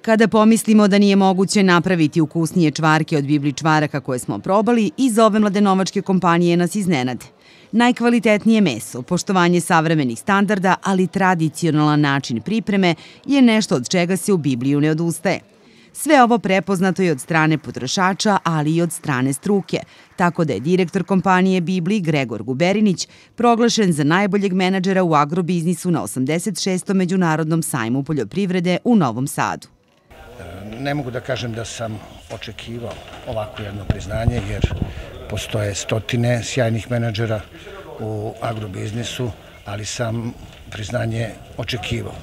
Kada pomislimo da nije moguće napraviti ukusnije čvarke od Bibli čvaraka koje smo probali, iz ove mladenovačke kompanije nas iznenade. Najkvalitetnije meso, poštovanje savremenih standarda, ali tradicionalan način pripreme je nešto od čega se u Bibliju ne odustaje. Sve ovo prepoznato je od strane potrošača, ali i od strane struke, tako da je direktor kompanije Bibli Gregor Guberinić proglašen za najboljeg menadžera u agrobiznisu na 86. Međunarodnom sajmu poljoprivrede u Novom Sadu. Ne mogu da kažem da sam očekivao ovako jedno priznanje, jer postoje stotine sjajnih menadžera u agrobiznisu, ali sam priznanje očekivao.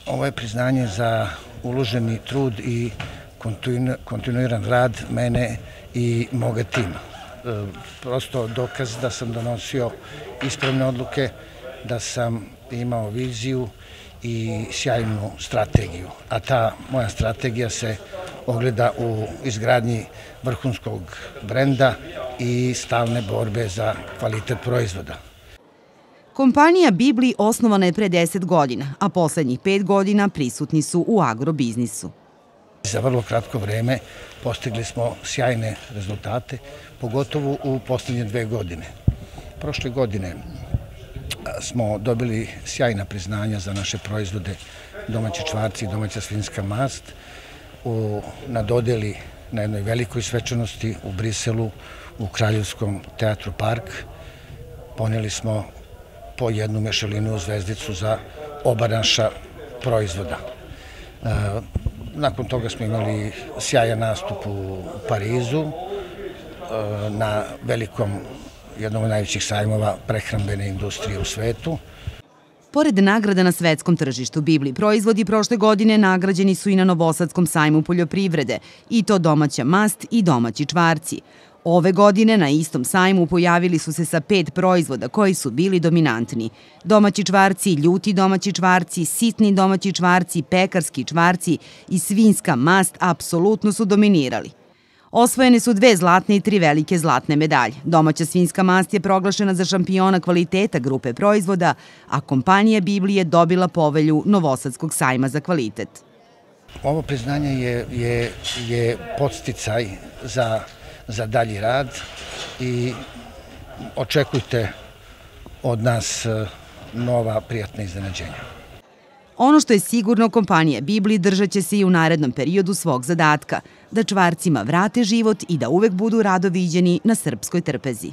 Ovo je priznanje za uloženi trud i kontinuiran rad mene i moga tima. Prosto dokaz da sam donosio ispravne odluke, da sam imao viziju i sjajnu strategiju. A ta moja strategija se ogleda u izgradnji vrhunskog brenda i stalne borbe za kvalitet proizvoda. Kompanija Bibli osnovana je pre 10 godina, a poslednjih 5 godina prisutni su u agrobiznisu. Za vrlo kratko vreme postigli smo sjajne rezultate, pogotovo u poslednje 2 godine. Prošle godine smo dobili sjajna priznanja za naše proizvode, domaći čvarci i domaća svinjska mast, na dodeli na jednoj velikoj svečanosti u Briselu, u Kraljevskom teatru Park. Poneli smo po jednu Mešelinovu zvezdicu za oba naša proizvoda. Nakon toga smo imali sjajan nastup u Parizu, na velikom, jednom od najvećih sajmova prehrambene industrije u svetu. Pored nagrada na svetskom tržištu, Bibli proizvodi prošle godine nagrađeni su i na Novosadskom sajmu poljoprivrede, i to domaća mast i domaći čvarci. Ove godine na istom sajmu pojavili su se sa 5 proizvoda koji su bili dominantni. Domaći čvarci, ljuti domaći čvarci, sitni domaći čvarci, pekarski čvarci i svinjska mast apsolutno su dominirali. Osvojene su 2 zlatne i 3 velike zlatne medalje. Domaća svinjska mast je proglašena za šampiona kvaliteta grupe proizvoda, a kompanija Bibli je dobila povelju Novosadskog sajma za kvalitet. Ovo priznanje je podsticaj za dalji rad i očekujte od nas nova prijatna iznenađenja. Ono što je sigurno, kompanija Bibli držat će se i u narednom periodu svog zadatka, da čvarcima vrate život i da uvek budu rado viđeni na srpskoj trpezi.